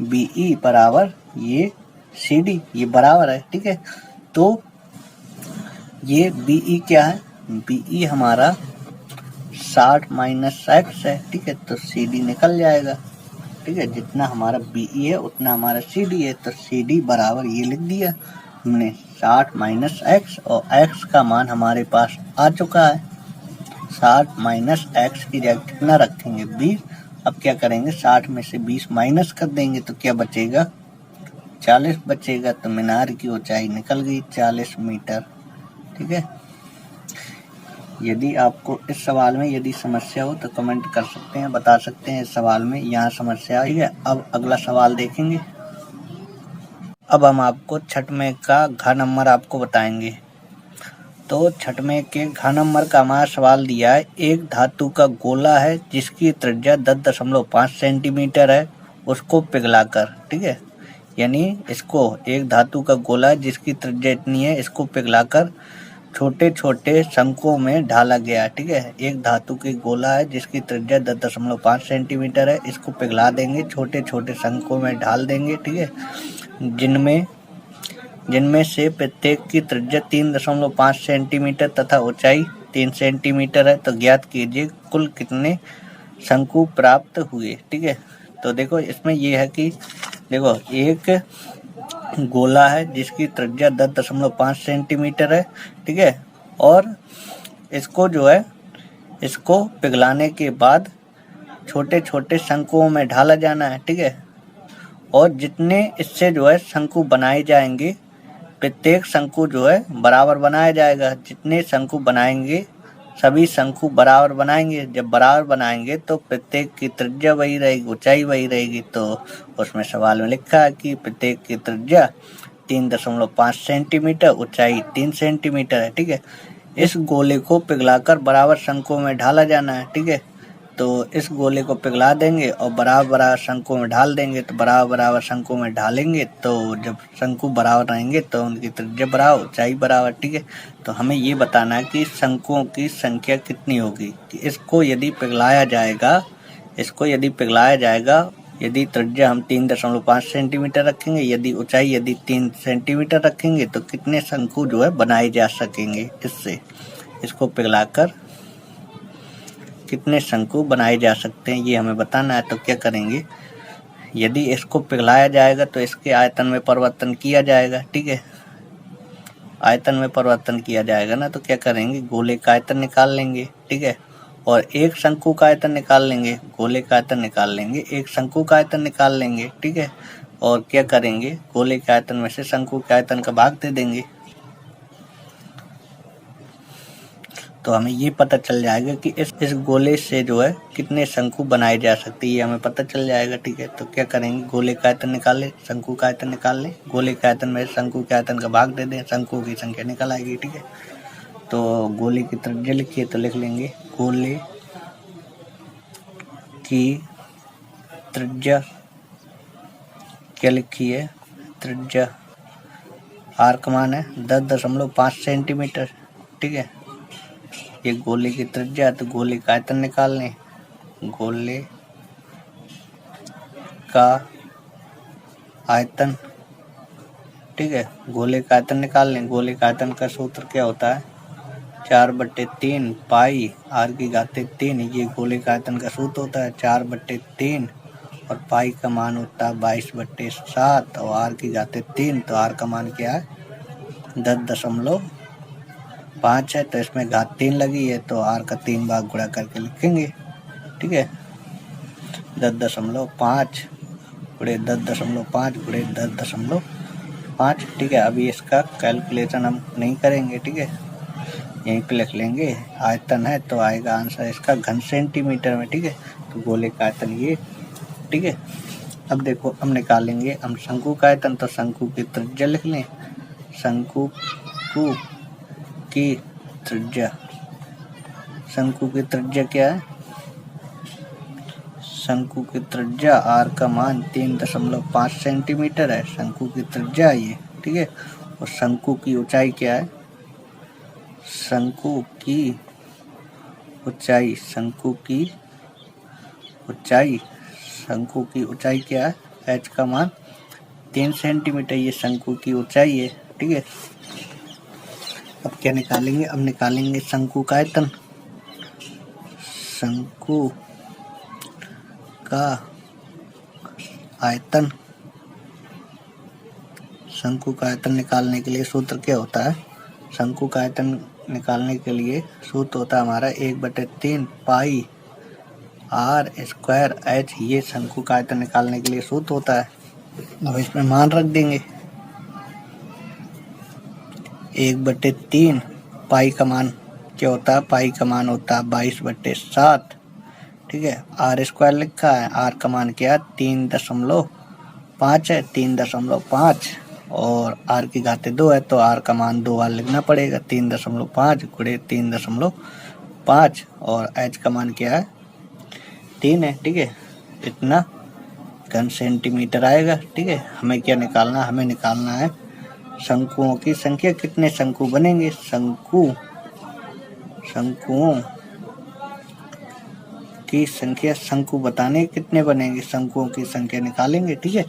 BE बराबर ये CD, ये बराबर है, ठीक है। तो ये BE क्या है, BE हमारा 60 माइनस x है, ठीक है। तो CD निकल जाएगा, ठीक है। जितना हमारा BE है उतना हमारा CD है, तो CD बराबर ये लिख दिया हमने 60 माइनस x, और x का मान हमारे पास आ चुका है। 60 माइनस x की जगह कितना रखेंगे, 20। अब क्या करेंगे, 60 में से 20 माइनस कर देंगे तो क्या बचेगा, 40 बचेगा। तो मीनार की ऊंचाई निकल गई 40 मीटर, ठीक है। यदि आपको इस सवाल में यदि समस्या हो तो कमेंट कर सकते हैं, बता सकते हैं इस सवाल में यहाँ समस्या, ठीक है। अब अगला सवाल देखेंगे। अब हम आपको छठवें का घ नंबर आपको बताएंगे। तो छठवें के घ नंबर का हमारा सवाल दिया है, एक धातु का गोला है जिसकी त्रिज्या 10.5 सेंटीमीटर है, उसको पिघलाकर, ठीक है। यानी इसको एक धातु का गोला है जिसकी त्रिज्या इतनी है, इसको पिघलाकर छोटे छोटे शंकुओं में ढाला गया, ठीक है। एक धातु की गोला है जिसकी त्रिज्या 10.5 सेंटीमीटर है, इसको पिघला देंगे, छोटे छोटे शंकुओं में ढाल देंगे, ठीक है। जिनमें से प्रत्येक की त्रिज्या 3.5 सेंटीमीटर तथा ऊंचाई 3 सेंटीमीटर है। तो ज्ञात कीजिए कुल कितने शंकु प्राप्त हुए, ठीक है। तो देखो इसमें ये है कि देखो एक गोला है जिसकी त्रिज्या 10.5 सेंटीमीटर है, ठीक है। और इसको जो है, इसको पिघलाने के बाद छोटे छोटे शंकुओं में ढाला जाना है, ठीक है। और जितने इससे जो है शंकु बनाए जाएंगे, प्रत्येक शंकु जो है बराबर बनाया जाएगा। जितने शंकु बनाएंगे सभी शंकु बराबर बनाएंगे। जब बराबर बनाएंगे तो प्रत्येक की त्रिज्या वही रहेगी, ऊंचाई वही रहेगी। तो उसमें सवाल में लिखा है कि प्रत्येक की त्रिज्या 3.5 सेंटीमीटर, ऊंचाई 3 सेंटीमीटर है, ठीक है। इस गोले को पिघलाकर बराबर शंकुओं में ढाला जाना है, ठीक है। तो इस गोले को पिघला देंगे और बराबर बराबर शंकुओं में ढाल देंगे। तो बराबर बराबर शंकुओं में ढालेंगे तो जब शंकु बराबर रहेंगे तो उनकी त्रिज्या बराबर, ऊंचाई बराबर, ठीक है। तो हमें ये बताना है कि शंकुओं की संख्या कितनी होगी। इसको यदि पिघलाया जाएगा, यदि त्रिज्या हम 3.5 सेंटीमीटर रखेंगे, यदि ऊंचाई यदि 3 सेंटीमीटर रखेंगे, तो कितने शंकु जो है बनाए जा सकेंगे। इसको पिघलाकर कितने शंकु बनाए जा सकते हैं ये हमें बताना है। तो क्या करेंगे, यदि इसको पिघलाया जाएगा तो इसके आयतन में परिवर्तन किया जाएगा, ठीक है। आयतन में परिवर्तन किया जाएगा ना, तो क्या करेंगे, गोले का आयतन निकाल लेंगे, ठीक है। और एक शंकु का आयतन निकाल लेंगे, गोले का आयतन निकाल लेंगे, एक शंकु का आयतन निकाल लेंगे, ठीक है। और क्या करेंगे, गोले के आयतन में से शंकु के आयतन का भाग दे देंगे। तो हमें ये पता चल जाएगा कि इस गोले से जो है कितने शंकु बनाए जा सकते हैं, ये हमें पता चल जाएगा, ठीक है। तो क्या करेंगे, गोले का आयतन निकाल ले, शंकु का आयतन निकाल ले, गोले के आयतन में शंकु के आयतन का भाग दे दें, शंकु की संख्या निकल आएगी, ठीक है। तो गोले की त्रिज्या लिखिए, तो लिख लेंगे गोले की त्रिज्या, क्या लिखी है, त्रिज्या आर का मान है 10.5 सेंटीमीटर, ठीक है। ये गोले की त्रिज्या, तो गोले का आयतन निकाल लें, गोले का आयतन, ठीक है। गोले का आयतन निकाल लें, गोले का आयतन का सूत्र क्या होता है, 4/3 पाई आर की घाते 3। ये गोले का आयतन का सूत्र होता है 4/3, और पाई का मान होता है 22/7 और आर की घाते 3। तो आर का मान क्या है, 10.5 है। तो इसमें घात 3 लगी है, तो आर का 3 भाग गुणा करके लिखेंगे, ठीक है। 10.5 गुणे 10.5 गुणे 10.5, ठीक है। अभी इसका कैलकुलेशन हम नहीं करेंगे, ठीक है, यहीं पे लिख लेंगे। आयतन है तो आएगा आंसर इसका घन सेंटीमीटर में, ठीक है। तो गोले का आयतन ये, ठीक है। अब देखो हम निकालेंगे हम शंकु का आयतन, तो शंकु की त्रिज्या लिख लें, शंकु की त्रिज्या, शंकु की त्रिज्या क्या है, शंकु की त्रिज्या आर का मान 3.5 सेंटीमीटर है, शंकु की त्रिज्या ये, ठीक है। और शंकु की ऊंचाई क्या है, शंकु की ऊंचाई, शंकु की ऊंचाई क्या है, एच का मान 3 सेंटीमीटर, ये शंकु की ऊंचाई है, ठीक है। अब क्या निकालेंगे, अब निकालेंगे शंकु का आयतन। शंकु का आयतन, शंकु का आयतन निकालने के लिए सूत्र क्या होता है, शंकु का आयतन निकालने के लिए सूत्र होता है हमारा 1/3 पाई आर स्क्वायर एच, ये शंकु का आयतन निकालने के लिए सूत्र होता है। अब इसमें मान रख देंगे, 1/3 पाई का मान क्या होता है, पाई का मान होता है 22/7, ठीक है। आर स्क्वायर लिखा है, आर का मान क्या है 3.5 है, 3.5, और आर की घाते 2 है तो आर का मान 2 बार लिखना पड़ेगा, 3.5 गुणे 3.5, और एच का मान क्या है 3 है, ठीक है। इतना घन सेंटीमीटर आएगा, ठीक है। हमें क्या निकालना है, हमें निकालना है शंकुओं की संख्या, कितने शंकु बनेंगे, शंकुओं की संख्या, शंकु बताने कितने बनेंगे, शंकुओं की संख्या निकालेंगे, ठीक है।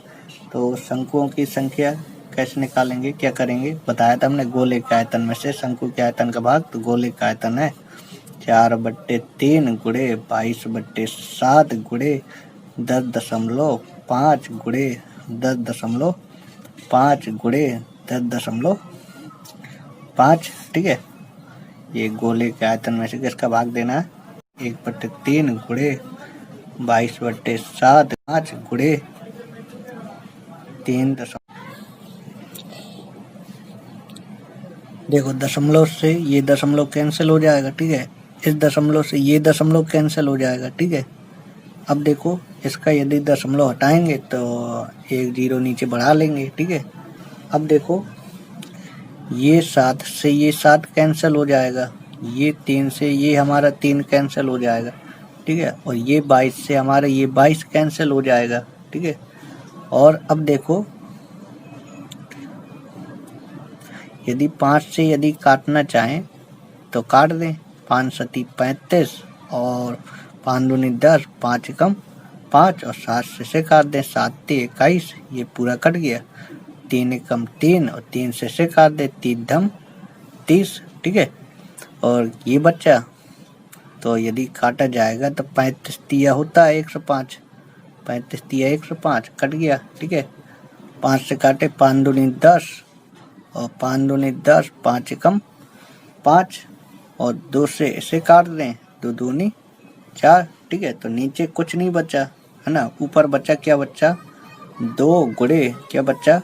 तो शंकुओं की संख्या कैसे निकालेंगे, क्या करेंगे, बताया था हमने, गोले के आयतन में से शंकु के आयतन का भाग, तो गोले का आयतन है 4/3 गुणे 22/7 गुणे 10.5 गुणे 10.5 गुणे 10.5, ठीक है। ये गोले के आयतन में से किसका भाग देना है, 1/3 गुणे 22/7 5 गुणे 3, देखो दशमलव से ये दशमलव कैंसिल हो जाएगा, ठीक है। इस दशमलव से ये दशमलव कैंसिल हो जाएगा, ठीक है। अब देखो इसका यदि दशमलव हटाएंगे तो 1 0 नीचे बढ़ा लेंगे, ठीक है। अब देखो ये 7 से ये 7 कैंसिल हो जाएगा, ये 3 से ये हमारा 3 कैंसिल हो जाएगा, ठीक है। और ये 22 से हमारा ये 22 कैंसिल हो जाएगा, ठीक है। और अब देखो यदि 5 से यदि काटना चाहें तो काट दें, 5 सती 35 और 5 दूनी 10, 5 एकम 5 और 7 से काट दें, 7 × 21, ये पूरा कट गया, 3 एकम 3 और 3 से काट दे, 3 धम 30, ठीक है। और ये बच्चा तो यदि काटा जाएगा तो 35 तिया होता है 105, 35 तिया 105 कट गया, ठीक है। 5 से काटे, 5 दूनी 10 और 5 दूनी 10, 5 एकम 5 और 2 से इसे काट दें, 2 दूनी 4, ठीक है। तो नीचे कुछ नहीं बचा है ना, ऊपर बचा क्या बचा, 2 गुणे क्या बचा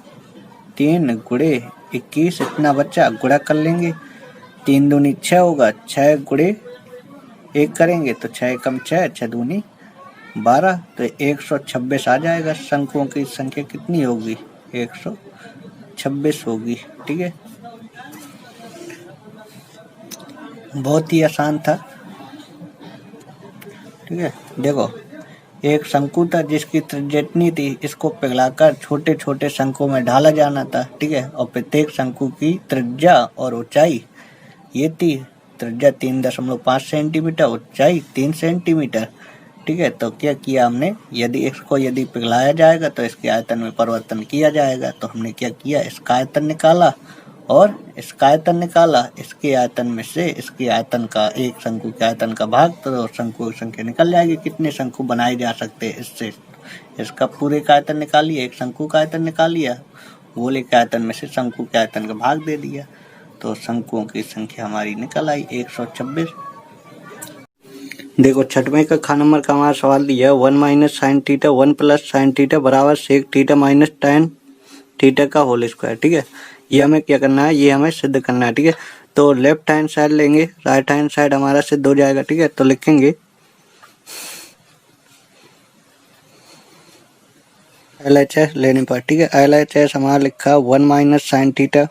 3 गुणे 21, इतना बच्चा गुणा कर लेंगे, 3 दूनी 6 होगा, 6 गुणे 1 करेंगे तो 6 एकम 6, 6 दूनी 12, तो 126 आ जाएगा। शंकुओं की संख्या कितनी होगी, 126 होगी, ठीक है। बहुत ही आसान था, ठीक है। देखो एक शंकु था जिसकी त्रिज्या इतनी थी, इसको पिघलाकर छोटे छोटे शंकुओं में ढाला जाना था, ठीक है। और प्रत्येक शंकु की त्रिज्या और ऊंचाई ये थी, त्रिज्या 3.5 सेंटीमीटर, ऊंचाई 3 सेंटीमीटर, ठीक है। तो क्या किया हमने, यदि इसको यदि पिघलाया जाएगा तो इसके आयतन में परिवर्तन किया जाएगा, तो हमने क्या किया, इसका आयतन निकाला और इसका आयतन निकाला, इसके आयतन में से इसके आयतन का एक शंकु के आयतन का भाग, तो शंकु की संख्या निकल जाएगी, कितने शंकु बनाए जा सकते हैं इससे। इसका पूरे का आयतन निकालिए, एक शंकु का आयतन निकालिए, गोले के आयतन में से शंकु के आयतन का भाग दे दिया, तो शंकुओं की संख्या हमारी निकल आई 126। देखो छठवें का खा नंबर का हमारा सवाल दिया, 1 - sin थीटा 1 + sin थीटा बराबर sec थीटा - tan थीटा का होल स्क्वायर, ठीक है। ये हमें क्या करना है, ये हमें सिद्ध करना है, ठीक है। तो लेफ्ट हैंड साइड लेंगे, राइट हैंड साइड हमारा सिद्ध हो जाएगा, ठीक है। तो लिखेंगे LHS लेने पर, ठीक है। LHS हमारा लिखा 1 - sin थीटा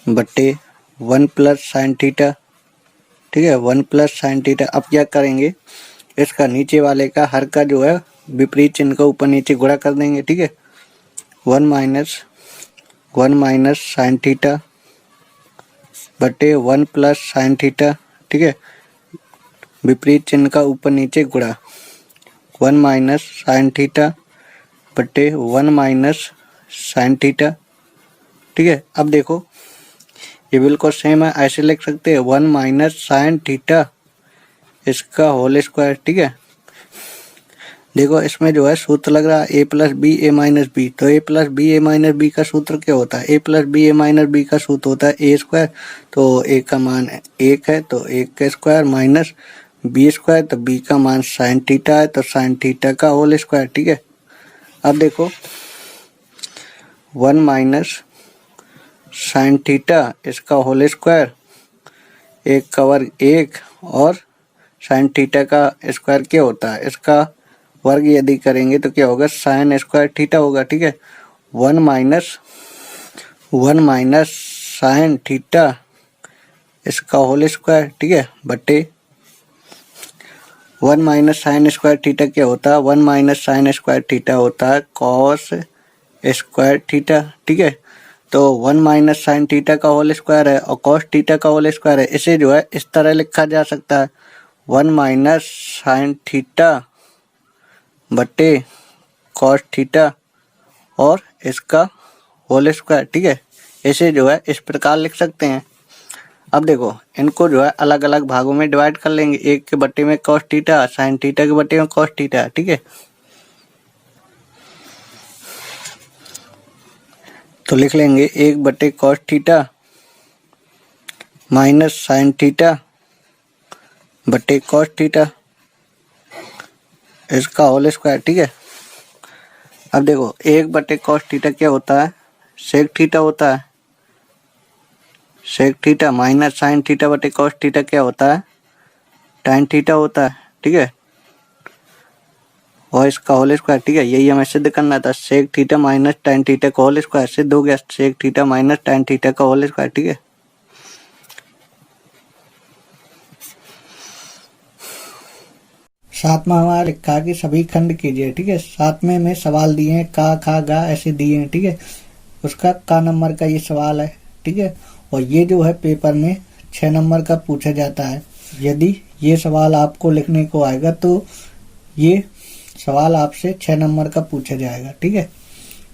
बट्टे 1 + sin थीटा, ठीक है, 1 + sin थीटा। अब क्या करेंगे, इसका नीचे वाले का हर का जो है विपरीत चिन्ह का ऊपर नीचे गुणा कर देंगे। ठीक है, 1 माइनस साइन थीटा बटे 1 प्लस साइन थीटा। ठीक है, विपरीत चिन्ह का ऊपर नीचे गुणा 1 माइनस साइन थीटा बटे 1 माइनस साइन थीटा। ठीक है, अब देखो ये बिल्कुल सेम है, ऐसे लिख सकते हैं 1 माइनस साइन थीटा इसका होल स्क्वायर। ठीक है, देखो इसमें जो है सूत्र लग रहा है ए प्लस बी ए माइनस बी। तो ए प्लस बी ए माइनस बी का सूत्र क्या होता है? ए प्लस बी ए माइनस बी का सूत्र होता है ए स्क्वायर। तो ए का मान 1 है तो 1 का स्क्वायर माइनस बी स्क्वायर, तो बी का मान साइन थीटा है तो साइन थीटा का होल स्क्वायर। ठीक है, अब देखो 1 माइनस साइन थीटा इसका होल स्क्वायर, 1 का वर्ग 1 और साइन थीटा का स्क्वायर क्या होता है? इसका वर्ग यदि करेंगे तो क्या होगा? साइन स्क्वायर थीटा होगा। ठीक है, 1 माइनस साइन थीटा इसका होल स्क्वायर। ठीक है, बटे 1 माइनस साइन स्क्वायर थीटा क्या होता है? 1 माइनस साइन स्क्वायर थीटा होता है कॉस स्क्वायर थीटा। ठीक है, तो 1 माइनस साइन थीटा का होल स्क्वायर है और कॉस थीटा का होल स्क्वायर है। इसे जो है इस तरह लिखा जा सकता है 1 माइनस साइन थीटा बटे कॉस थीटा और इसका होल स्क्वायर। ठीक है, इसे जो है इस प्रकार लिख सकते हैं। अब देखो इनको जो है अलग अलग भागों में डिवाइड कर लेंगे। 1 के बटे में कॉस थीटा, साइन थीटा के बटे में कॉस थीटा। ठीक है, तो लिख लेंगे 1 बटे cos theta minus sine theta बटे कॉस थीटा इसका होल स्क्वायर। ठीक है, अब देखो 1 बटे कॉस थीटा क्या होता है? सेक थीटा होता है, sec theta minus sine theta बटे कॉस थीटा क्या होता है? टैन थीटा होता है। ठीक है, और इसका होल स्क्वायर। ठीक है, यही हमें सिद्ध करना था, sec theta minus tan theta का होल स्क्वायर सिद्ध हो गया, sec theta minus tan theta का होल स्क्वायर। ठीक है, साथ में हमारा लिखा कि सभी खंड कीजिए। ठीक है, सातवें में सवाल दिए हैं का खा गा ऐसे दिए हैं। ठीक है, उसका का नंबर का ये सवाल है। ठीक है, और ये जो है पेपर में 6 नंबर का पूछा जाता है। यदि ये सवाल आपको लिखने को आएगा तो ये सवाल आपसे 6 नंबर का पूछा जाएगा। ठीक है,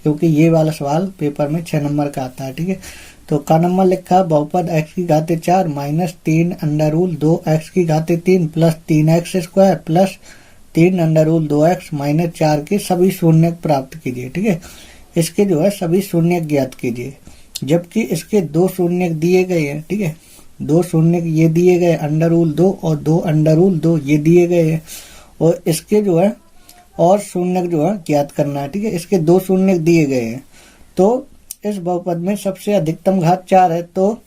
क्योंकि ये वाला सवाल पेपर में 6 नंबर का आता है। ठीक है, तो का नंबर लिखा बहुपद x की घाते 4 माइनस 3 अंडर रूल 2x की घाते 3 plus 3x square plus 3 under rule 2x minus 4 के सभी शून्य प्राप्त कीजिए। ठीक है, इसके जो है सभी शून्य ज्ञात कीजिए, जबकि इसके 2 शून्य दिए गए हैं। ठीक है, 2 शून्य ये दिए गए अंडर रूल 2 और 2 अंडर रूल 2 ये दिए गए हैं, और इसके जो है और शून्य जो है ज्ञात करना है। ठीक है, इसके 2 शून्य दिए गए हैं, तो इस बहुपद में सबसे अधिकतम घात 4 है, तो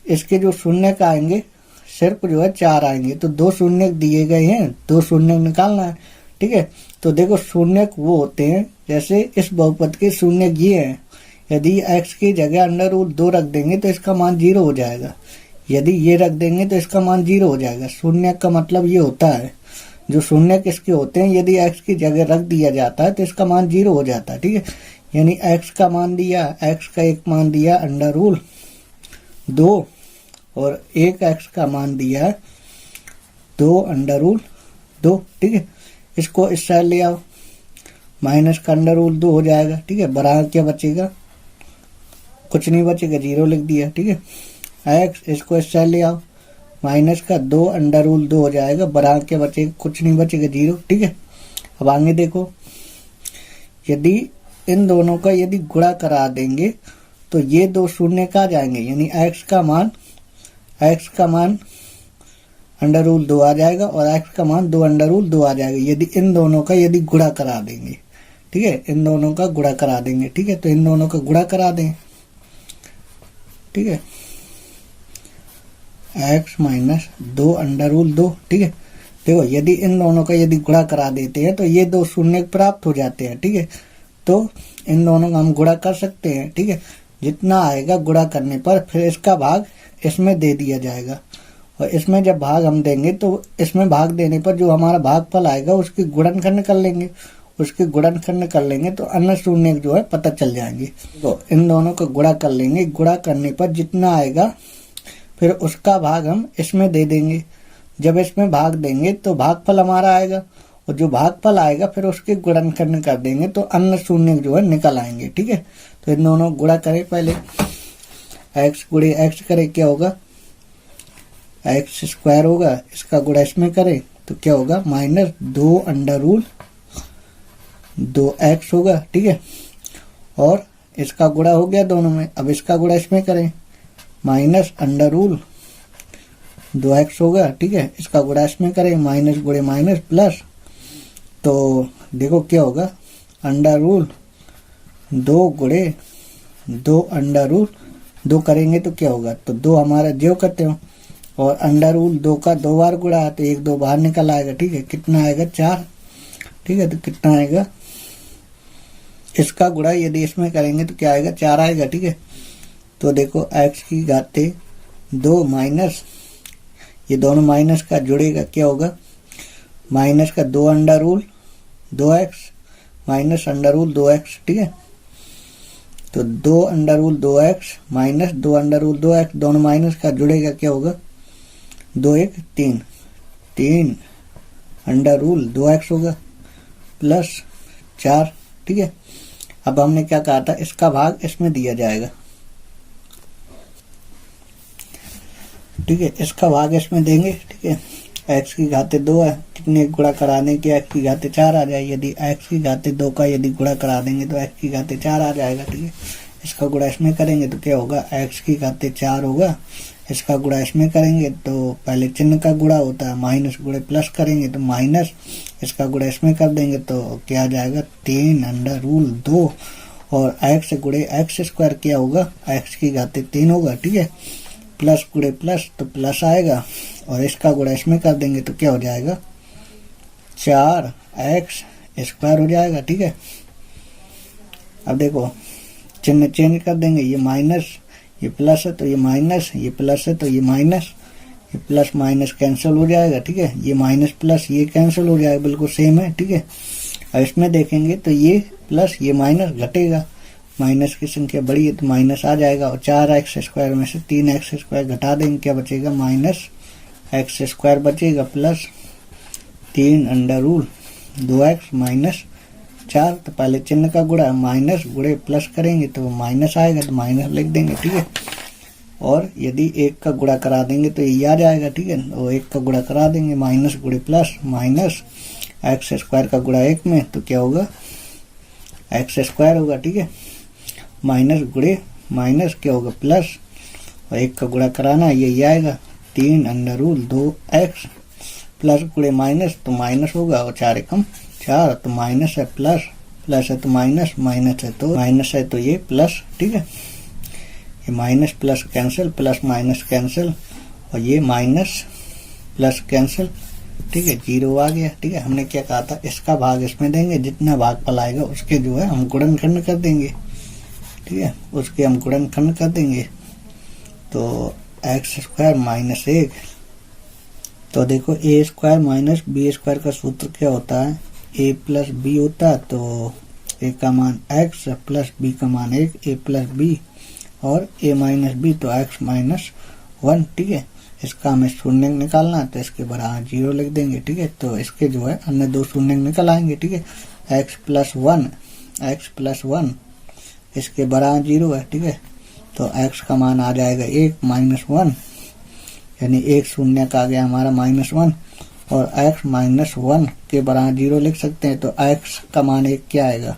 इसके जो शून्य का आएंगे सिर्फ जो है 4 आएंगे। तो 2 शून्य दिए गए हैं, 2 शून्य निकालना है। ठीक है, तो देखो शून्य वो होते हैं जैसे इस बहुपद के शून्य ये हैं, यदि x की जगह अंडर रूल 2 रख देंगे तो इसका मान 0 हो जाएगा, यदि ये रख देंगे तो इसका मान 0 हो जाएगा। शून्य का मतलब ये होता है, जो शून्य किसके होते हैं, यदि x की जगह रख दिया जाता है तो इसका मान 0 हो जाता है। ठीक है, यानी x का मान दिया, x का एक मान दिया अंडर रूल 2 और एक x का मान दिया 2 अंडर रूल 2। ठीक है, इसको इस साइड ले आओ, माइनस का अंडर रूल 2 हो जाएगा। ठीक है, बराबर क्या बचेगा? कुछ नहीं बचेगा, 0 लिख दिया। ठीक है, x इसको इस साइड ले आओ, माइनस का 2 अंडर रूल 2 हो जाएगा, बराबर क्या बचेगा? कुछ नहीं बचेगा, 0। ठीक है, अब आगे देखो, यदि इन दोनों का यदि गुणा करा देंगे तो ये 2 शून्य का जाएंगे, यानी x का मान अंडर रूल 2 आ जाएगा और x का मान 2 अंडर रूल 2 आ जाएगा, यदि इन दोनों का यदि गुणा करा देंगे। ठीक है, इन दोनों का गुणा करा देंगे। ठीक है, तो इन दोनों का गुणा करा दें। ठीक है, x माइनस 2 अंडर रूल 2। ठीक है, देखो यदि इन दोनों का यदि गुणा करा देते हैं तो ये 2 शून्य प्राप्त हो जाते हैं। ठीक है, तो इन दोनों का हम गुणा कर सकते हैं। ठीक है, जितना आएगा गुणा करने पर फिर इसका भाग इसमें दे दिया जाएगा और इसमें जब भाग हम देंगे तो इसमें भाग देने पर जो हमारा भागफल आएगा उसकी गुणनखंड कर लेंगे, उसके गुणनखंड कर लेंगे तो अन्य शून्य जो है पता चल जाएंगे। तो इन दोनों को गुणा कर लेंगे, गुणा करने पर जितना आएगा फिर उसका भाग हम इसमें दे देंगे। जब इसमें भाग देंगे तो भागफल हमारा आएगा और जो भागफल आएगा फिर उसके गुणनखंड कर देंगे तो अन्य शून्य जो है निकल आएंगे। ठीक है, तो इन दोनों गुणा करें, पहले x गुणे x करें क्या होगा, x स्क्वायर होगा, इसका गुणा इसमें करें तो क्या होगा माइनस 2 अंडर रूल 2x होगा। ठीक है, और इसका गुणा हो गया दोनों में, अब इसका गुणा इसमें करें माइनस अंडर रूल 2x होगा। ठीक है, इसका गुणा इसमें करें माइनस गुणे माइनस प्लस, तो देखो क्या होगा अंडर रूल 2 गुणे 2 अंडर रूल 2 करेंगे तो क्या होगा, तो 2 हमारा जो करते हो और अंडर रूल 2 का 2 बार गुणा है तो 1 2 बाहर निकल आएगा। ठीक है, कितना आएगा 4। ठीक है, तो कितना आएगा, इसका गुणा यदि इसमें करेंगे तो क्या आएगा 4 आएगा। ठीक है, तो देखो x की घाते 2 माइनस ये दोनों माइनस का जुड़ेगा क्या होगा माइनस का 2 under rule 2x minus under rule 2x। ठीक है, तो 2 under rule 2x minus 2 under rule 2x दोनों माइनस का जुड़ेगा क्या होगा 2 1 3 3 अंडर रूल 2x होगा प्लस 4। ठीक है, अब हमने क्या कहा था इसका भाग इसमें दिया जाएगा। ठीक है, इसका भाग इसमें देंगे। ठीक है, x की घाते 2 है, कितने गुणा कराने के x की घाते 4 आ जाए, यदि x की घाते 2 का यदि गुणा करा देंगे तो x की घाते 4 आ जाएगा। ठीक है, इसका गुणा इसमें करेंगे तो क्या होगा x की घाते 4 होगा, इसका गुणा इसमें करेंगे तो पहले चिन्ह का गुणा होता है माइनस गुणे प्लस करेंगे तो माइनस, इसका गुणा इसमें कर देंगे तो क्या आ जाएगा 3 अंडर रूल 2 और x गुणे x स्क्वायर क्या होगा x की घाते 3 होगा। ठीक है, प्लस गुणे प्लस तो प्लस आएगा और इसका गुणा इसमें कर देंगे तो क्या हो जाएगा 4x स्क्वायर हो जाएगा। ठीक है, अब देखो चिन्ह चेंज कर देंगे, ये माइनस ये प्लस है तो ये माइनस, ये प्लस है तो ये माइनस, ये प्लस माइनस कैंसिल हो जाएगा। ठीक है, ये माइनस प्लस ये कैंसिल हो जाएगा, बिल्कुल सेम है। ठीक है, और इसमें देखेंगे तो ये प्लस ये माइनस घटेगा, माइनस की संख्या बड़ी है तो माइनस आ जाएगा और 4x स्क्वायर में से 3x स्क्वायर घटा देंगे क्या बचेगा माइनस x स्क्वायर बचेगा plus 3 under rule 2x minus 4। तो पहले चिन्ह का गुणा माइनस गुणे प्लस करेंगे तो माइनस आएगा तो माइनस लिख देंगे। ठीक है, और यदि 1 का गुणा करा देंगे तो ये आ जाएगा। ठीक है, और 1 का गुणा करा देंगे माइनस गुणे प्लस माइनस x स्क्वायर का गुणा 1 में तो क्या होगा x स्क्वायर होगा। ठीक है, माइनस गुणे माइनस क्या होगा प्लस और 1 का गुणा कराना यही आएगा 3 अंडर रूल 2x प्लस गुणे माइनस तो माइनस होगा और 4 एकम 4 तो माइनस है प्लस, प्लस है तो माइनस, माइनस है तो ये प्लस। ठीक है, ये minus plus cancel, plus minus cancel और ये माइनस प्लस कैंसिल। ठीक है, 0 आ गया। ठीक है, हमने क्या कहा था इसका भाग इसमें देंगे, जितना भागफल आएगा उसके जो है हम गुणनखंड कर देंगे। ठीक है, उसके हम गुणनखंड कर देंगे तो x स्क्वायर माइनस 1, तो देखो a square minus b square का सूत्र क्या होता है a प्लस b होता है, तो a का मान x प्लस b का मान 1 a प्लस b और a माइनस b तो x माइनस 1। ठीक है, इसका हमें शून्य निकालना है तो इसके बराबर 0 लिख देंगे। ठीक है, तो इसके जो है अन्य 2 शून्य निकल आएंगे। ठीक है, x प्लस 1 इसके बराबर 0 है। ठीक है, तो x का मान आ जाएगा 1 माइनस 1 यानी 1 शून्य का आ गया हमारा माइनस 1 और x माइनस 1 के बराबर 0 लिख सकते हैं तो x का मान 1 क्या आएगा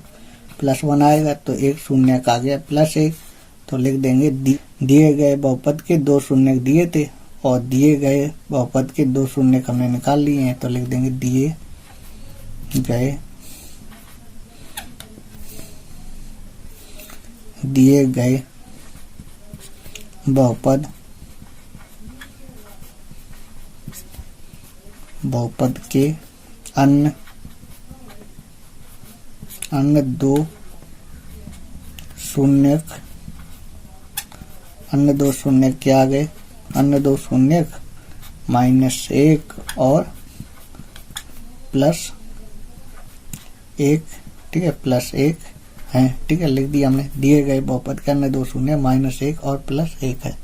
प्लस 1 आएगा तो 1 शून्य का आ गया प्लस 1 तो लिख देंगे दिए गए बहुपद के 2 शून्य दिए थे और दिए गए बहुपद के 2 शून्य हमने निकाल लिए हैं तो लिख देंगे दिए गए बहुपद के अन्य 2 शून्य क्या आ गए अन्य 2 शून्य -1 और +1, ठीक है, +1 है, ठीक है, लिख दिया हमने। दिए गए बहुपद के अन्य दो शून्य -1 और +1 है।